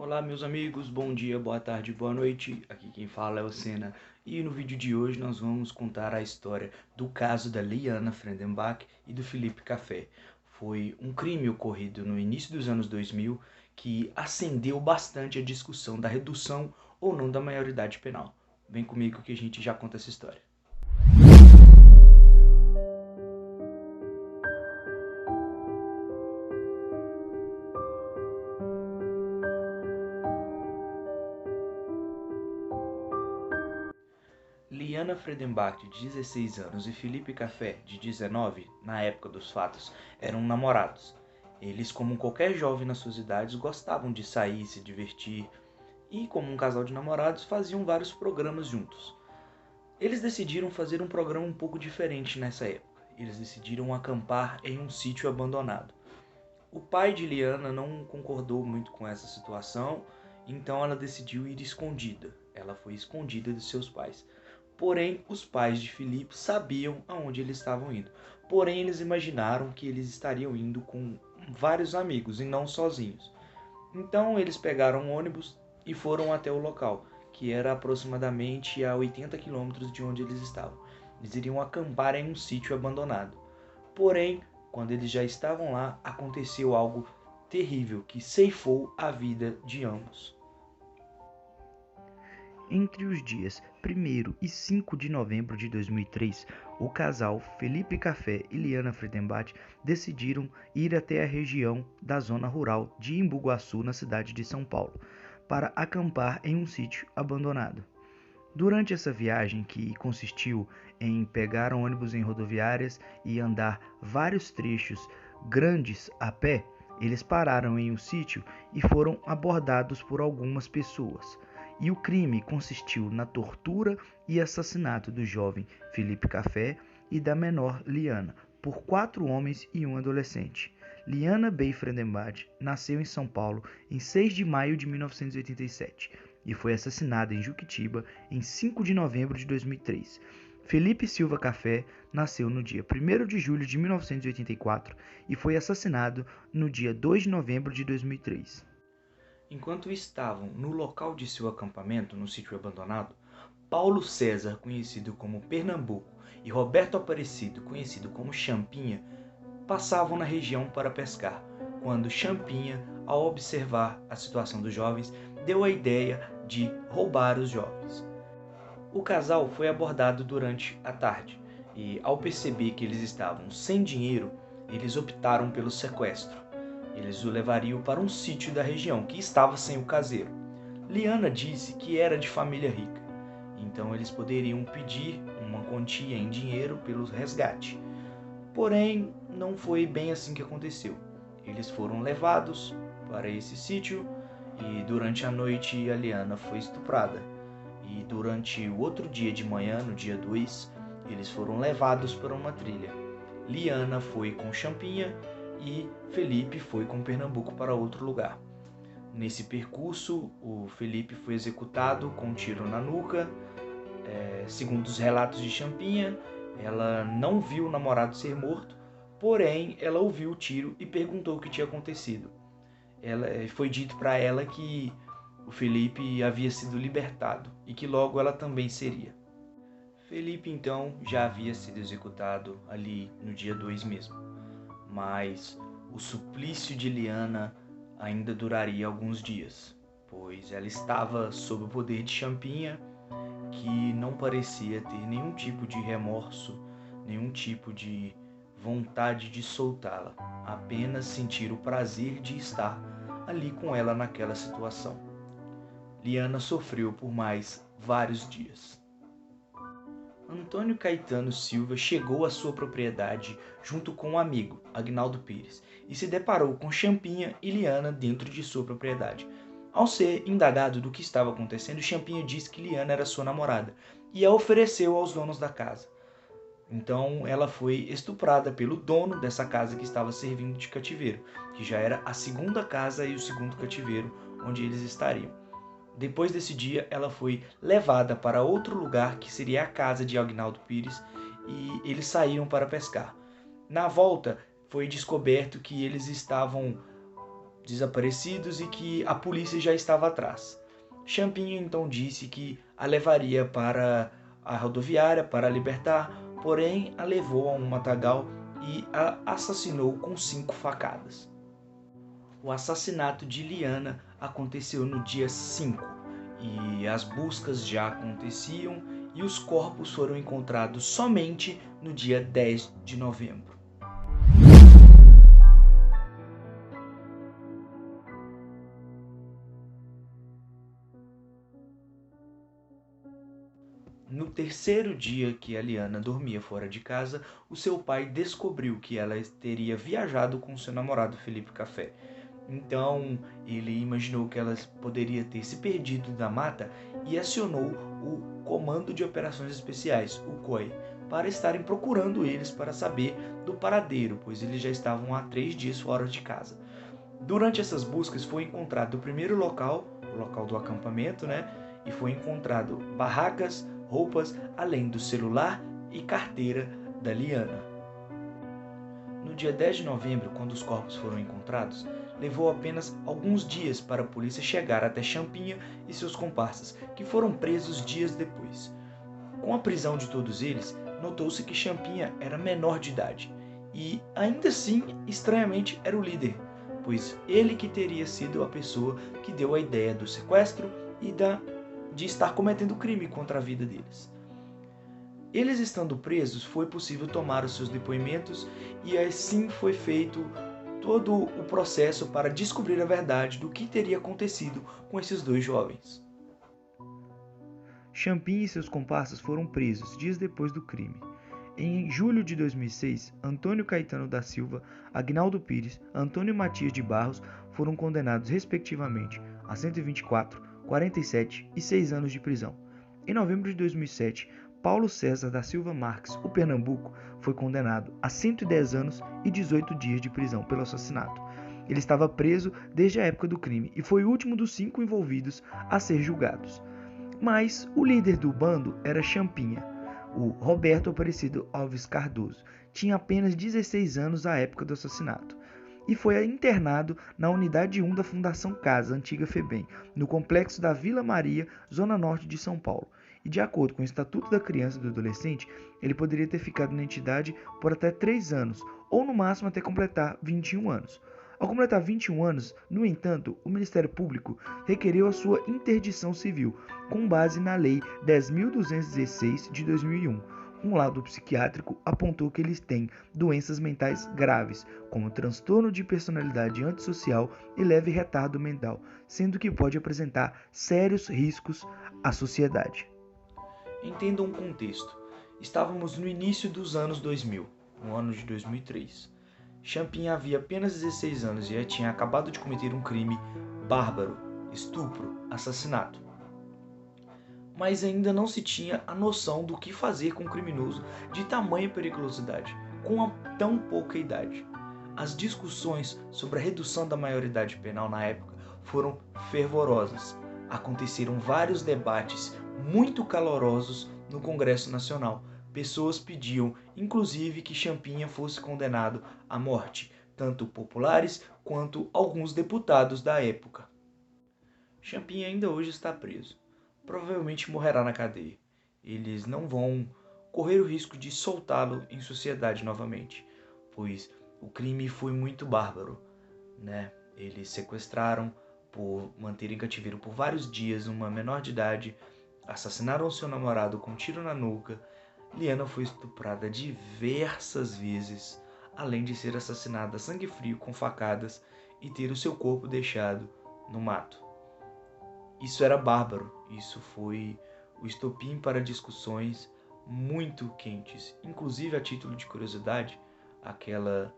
Olá, meus amigos, bom dia, boa tarde, boa noite. Aqui quem fala é o Senna e no vídeo de hoje nós vamos contar a história do caso da Liana Friedenbach e do Felipe Café. Foi um crime ocorrido no início dos anos 2000 que acendeu bastante a discussão da redução ou não da maioridade penal. Vem comigo que a gente já conta essa história. Liana Friedenbach, de 16 anos, e Felipe Café, de 19, na época dos fatos, eram namorados. Eles, como qualquer jovem nas suas idades, gostavam de sair, se divertir e, como um casal de namorados, faziam vários programas juntos. Eles decidiram fazer um programa um pouco diferente nessa época. Eles decidiram acampar em um sítio abandonado. O pai de Liana não concordou muito com essa situação, então ela decidiu ir escondida. Ela foi escondida de seus pais. Porém, os pais de Felipe sabiam aonde eles estavam indo. Porém, eles imaginaram que eles estariam indo com vários amigos e não sozinhos. Então, eles pegaram um ônibus e foram até o local, que era aproximadamente a 80 quilômetros de onde eles estavam. Eles iriam acampar em um sítio abandonado. Porém, quando eles já estavam lá, aconteceu algo terrível que ceifou a vida de ambos. Entre os dias 1º e 5 de novembro de 2003, o casal Felipe Café e Liana Friedenbach decidiram ir até a região da zona rural de Embu-Guaçu, na cidade de São Paulo, para acampar em um sítio abandonado. Durante essa viagem, que consistiu em pegar ônibus em rodoviárias e andar vários trechos grandes a pé, eles pararam em um sítio e foram abordados por algumas pessoas. E o crime consistiu na tortura e assassinato do jovem Felipe Café e da menor Liana, por 4 homens e um adolescente. Liana Bey Friedenbach nasceu em São Paulo em 6 de maio de 1987 e foi assassinada em Juquitiba em 5 de novembro de 2003. Felipe Silva Café nasceu no dia 1º de julho de 1984 e foi assassinado no dia 2 de novembro de 2003. Enquanto estavam no local de seu acampamento, no sítio abandonado, Paulo César, conhecido como Pernambuco, e Roberto Aparecido, conhecido como Champinha, passavam na região para pescar, quando Champinha, ao observar a situação dos jovens, deu a ideia de roubar os jovens. O casal foi abordado durante a tarde e, ao perceber que eles estavam sem dinheiro, eles optaram pelo sequestro. Eles o levariam para um sítio da região que estava sem o caseiro. Liana disse que era de família rica, então eles poderiam pedir uma quantia em dinheiro pelo resgate. Porém, não foi bem assim que aconteceu. Eles foram levados para esse sítio e durante a noite a Liana foi estuprada. E durante o outro dia de manhã, no dia 2, eles foram levados para uma trilha. Liana foi com Champinha e Felipe foi com Pernambuco para outro lugar. Nesse percurso, o Felipe foi executado com um tiro na nuca. Segundo os relatos de Champinha, ela não viu o namorado ser morto, porém ela ouviu o tiro e perguntou o que tinha acontecido. Foi dito para ela que o Felipe havia sido libertado e que logo ela também seria. Felipe então já havia sido executado ali no dia 2 mesmo, mas o suplício de Liana ainda duraria alguns dias, pois ela estava sob o poder de Champinha, que não parecia ter nenhum tipo de remorso, nenhum tipo de vontade de soltá-la, apenas sentir o prazer de estar ali com ela naquela situação. Liana sofreu por mais vários dias. Antônio Caetano Silva chegou à sua propriedade junto com um amigo, Agnaldo Pires, e se deparou com Champinha e Liana dentro de sua propriedade. Ao ser indagado do que estava acontecendo, Champinha disse que Liana era sua namorada e a ofereceu aos donos da casa. Então ela foi estuprada pelo dono dessa casa que estava servindo de cativeiro, que já era a segunda casa e o segundo cativeiro onde eles estariam. Depois desse dia, ela foi levada para outro lugar, que seria a casa de Agnaldo Pires, e eles saíram para pescar. Na volta, foi descoberto que eles estavam desaparecidos e que a polícia já estava atrás. Champinha então disse que a levaria para a rodoviária para a libertar, porém a levou a um matagal e a assassinou com 5 facadas. O assassinato de Liana aconteceu no dia 5 e as buscas já aconteciam e os corpos foram encontrados somente no dia 10 de novembro. No terceiro dia que a Liana dormia fora de casa, o seu pai descobriu que ela teria viajado com seu namorado Felipe Café. Então ele imaginou que ela poderia ter se perdido na mata e acionou o Comando de Operações Especiais, o COI, para estarem procurando eles para saber do paradeiro, pois eles já estavam há 3 dias fora de casa. Durante essas buscas foi encontrado o primeiro local, o local do acampamento, e foi encontrado barracas, roupas, além do celular e carteira da Liana. No dia 10 de novembro, quando os corpos foram encontrados, levou apenas alguns dias para a polícia chegar até Champinha e seus comparsas, que foram presos dias depois. Com a prisão de todos eles, notou-se que Champinha era menor de idade e, ainda assim, estranhamente, era o líder, pois ele que teria sido a pessoa que deu a ideia do sequestro e de estar cometendo crime contra a vida deles. Eles estando presos, foi possível tomar os seus depoimentos e assim foi feito todo o processo para descobrir a verdade do que teria acontecido com esses 2 jovens. Champinha e seus comparsas foram presos dias depois do crime. Em julho de 2006, Antônio Caetano da Silva, Agnaldo Pires, Antônio Matias de Barros foram condenados respectivamente a 124, 47 e 6 anos de prisão. Em novembro de 2007, Paulo César da Silva Marques, o Pernambuco, foi condenado a 110 anos e 18 dias de prisão pelo assassinato. Ele estava preso desde a época do crime e foi o último dos 5 envolvidos a ser julgados. Mas o líder do bando era Champinha. O Roberto Aparecido Alves Cardoso tinha apenas 16 anos à época do assassinato e foi internado na Unidade 1 da Fundação Casa, antiga FEBEM, no complexo da Vila Maria, zona norte de São Paulo. E de acordo com o Estatuto da Criança e do Adolescente, ele poderia ter ficado na entidade por até 3 anos, ou no máximo até completar 21 anos. Ao completar 21 anos, no entanto, o Ministério Público requereu a sua interdição civil, com base na Lei 10.216 de 2001. Um laudo psiquiátrico apontou que eles têm doenças mentais graves, como transtorno de personalidade antissocial e leve retardo mental, sendo que pode apresentar sérios riscos à sociedade. Entenda um contexto. Estávamos no início dos anos 2000, no ano de 2003. Champinha havia apenas 16 anos e tinha acabado de cometer um crime bárbaro, estupro, assassinato. Mas ainda não se tinha a noção do que fazer com um criminoso de tamanha periculosidade, com tão pouca idade. As discussões sobre a redução da maioridade penal na época foram fervorosas. Aconteceram vários debates muito calorosos no Congresso Nacional. Pessoas pediam, inclusive, que Champinha fosse condenado à morte, tanto populares quanto alguns deputados da época. Champinha ainda hoje está preso. Provavelmente morrerá na cadeia. Eles não vão correr o risco de soltá-lo em sociedade novamente, pois o crime foi muito bárbaro, Eles sequestraram, por manter em cativeiro por vários dias uma menor de idade, assassinaram seu namorado com um tiro na nuca. Liana foi estuprada diversas vezes, além de ser assassinada a sangue frio com facadas e ter o seu corpo deixado no mato. Isso era bárbaro, isso foi o estopim para discussões muito quentes. Inclusive, a título de curiosidade, aquela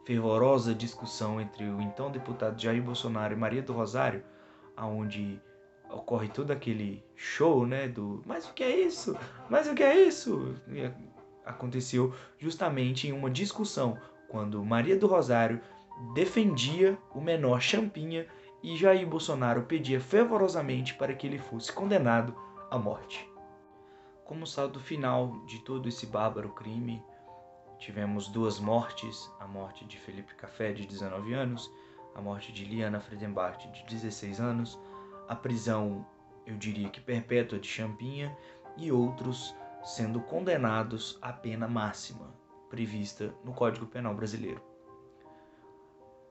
fervorosa discussão entre o então deputado Jair Bolsonaro e Maria do Rosário, onde ocorre todo aquele show, mas o que é isso? Mas o que é isso? E aconteceu justamente em uma discussão, quando Maria do Rosário defendia o menor Champinha e Jair Bolsonaro pedia fervorosamente para que ele fosse condenado à morte. Como saldo final de todo esse bárbaro crime, tivemos 2 mortes, a morte de Felipe Café, de 19 anos, a morte de Liana Friedenbach, de 16 anos, a prisão, eu diria que perpétua, de Champinha, e outros sendo condenados à pena máxima prevista no Código Penal brasileiro.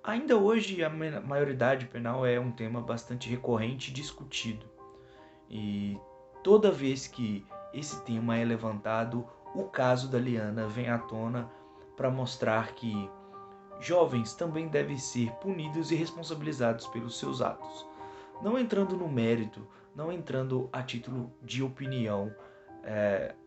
Ainda hoje, a maioridade penal é um tema bastante recorrente e discutido. E toda vez que esse tema é levantado, o caso da Liana vem à tona para mostrar que jovens também devem ser punidos e responsabilizados pelos seus atos. Não entrando no mérito, não entrando a título de opinião,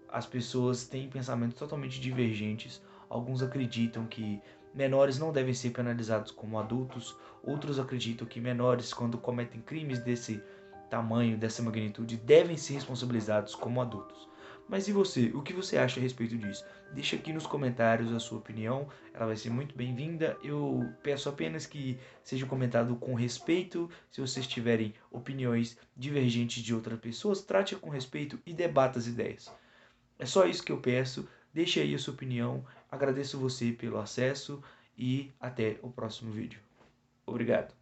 as pessoas têm pensamentos totalmente divergentes. Alguns acreditam que menores não devem ser penalizados como adultos, outros acreditam que menores, quando cometem crimes desse tamanho, dessa magnitude, devem ser responsabilizados como adultos. Mas e você? O que você acha a respeito disso? Deixa aqui nos comentários a sua opinião, ela vai ser muito bem-vinda. Eu peço apenas que seja comentado com respeito. Se vocês tiverem opiniões divergentes de outras pessoas, trate com respeito e debata as ideias. É só isso que eu peço. Deixe aí a sua opinião. Agradeço você pelo acesso e até o próximo vídeo. Obrigado.